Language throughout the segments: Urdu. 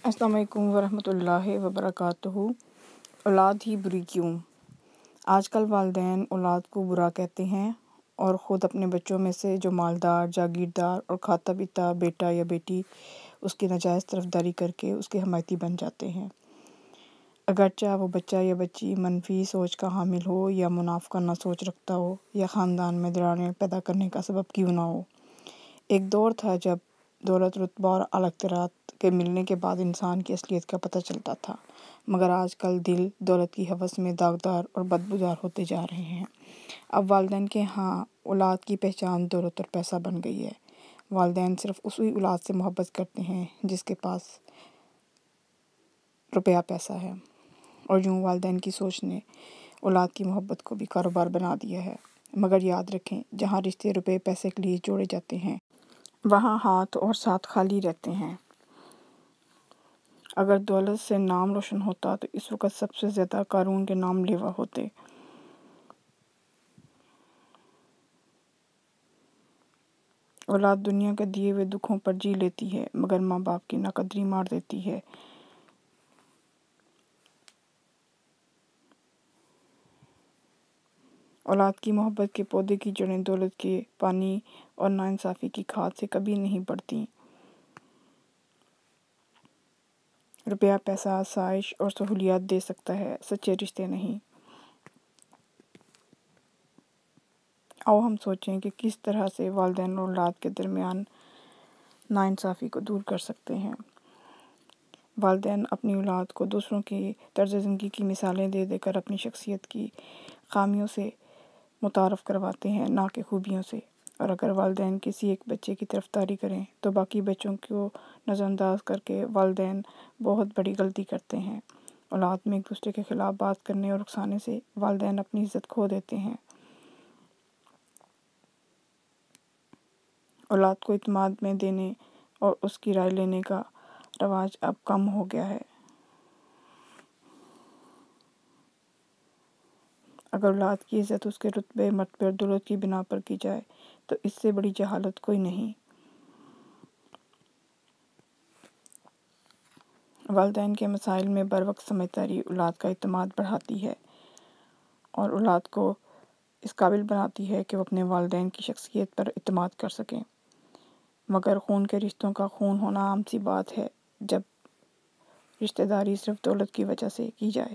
السلام علیکم ورحمۃ وبرکاتہ۔ اولاد ہی بری کیوں؟ آج کل والدین اولاد کو برا کہتے ہیں اور خود اپنے بچوں میں سے جو مالدار، جاگیردار اور کھاتا پیتا بیٹا یا بیٹی اس کی ناجائز طرفداری کر کے اس کے حمایتی بن جاتے ہیں، اگرچہ وہ بچہ یا بچی منفی سوچ کا حامل ہو یا منافقانہ سوچ رکھتا ہو یا خاندان میں دراڑیں پیدا کرنے کا سبب کیوں نہ ہو۔ ایک دور تھا جب دولت، رتبہ اور اعلیٰ اختیارات کے ملنے کے بعد انسان کی اصلیت کا پتہ چلتا تھا، مگر آج کل دل دولت کی ہوس میں داغدار اور بدبودار ہوتے جا رہے ہیں۔ اب والدین کے ہاں اولاد کی پہچان دولت اور پیسہ بن گئی ہے۔ والدین صرف اسی اولاد سے محبت کرتے ہیں جس کے پاس روپیہ پیسہ ہے، اور یوں والدین کی سوچ نے اولاد کی محبت کو بھی کاروبار بنا دیا ہے۔ مگر یاد رکھیں، جہاں رشتے روپے پیسے کے لیے جوڑے جاتے ہیں وہاں ہاتھ اور ساتھ خالی رہتے ہیں۔ اگر دولت سے نام روشن ہوتا تو اس وقت سب سے زیادہ قارون کے نام لیوا ہوتے۔ اولاد دنیا کے دیے ہوئے دکھوں پر جی لیتی ہے، مگر ماں باپ کی ناقدری مار دیتی ہے۔ اولاد کی محبت کے پودے کی جڑیں دولت کے پانی اور ناانصافی کی کھاد سے کبھی نہیں بڑھتیں۔ روپیہ پیسہ آسائش اور سہولیات دے سکتا ہے، سچے رشتے نہیں۔ آؤ ہم سوچیں کہ کس طرح سے والدین اور اولاد کے درمیان ناانصافی کو دور کر سکتے ہیں۔ والدین اپنی اولاد کو دوسروں کی طرز زندگی کی مثالیں دے دے کر اپنی شخصیت کی خامیوں سے متعارف کرواتے ہیں، نہ کہ خوبیوں سے۔ اور اگر والدین کسی ایک بچے کی طرفداری کریں تو باقی بچوں کو نظر انداز کر کے والدین بہت بڑی غلطی کرتے ہیں۔ اولاد میں ایک دوسرے کے خلاف بات کرنے اور اکسانے سے والدین اپنی عزت کھو دیتے ہیں۔ اولاد کو اعتماد میں دینے اور اس کی رائے لینے کا رواج اب کم ہو گیا ہے۔ اگر اولاد کی عزت اس کے رتبے، مرتبے اور دولت کی بنا پر کی جائے تو اس سے بڑی جہالت کوئی نہیں۔ والدین کے مسائل میں بروقت سمجھداری اولاد کا اعتماد بڑھاتی ہے اور اولاد کو اس قابل بناتی ہے کہ وہ اپنے والدین کی شخصیت پر اعتماد کر سکیں۔ مگر خون کے رشتوں کا خون ہونا عام سی بات ہے جب رشتہ داری صرف دولت کی وجہ سے کی جائے۔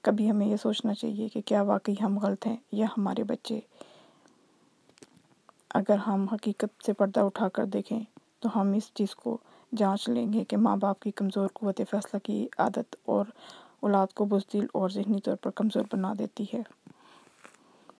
کبھی ہمیں یہ سوچنا چاہیے کہ کیا واقعی ہم غلط ہیں یا ہمارے بچے؟ اگر ہم حقیقت سے پردہ اٹھا کر دیکھیں تو ہم اس چیز کو جانچ لیں گے کہ ماں باپ کی کمزور قوت فیصلہ کی عادت اور اولاد کو بزدل اور ذہنی طور پر کمزور بنا دیتی ہے۔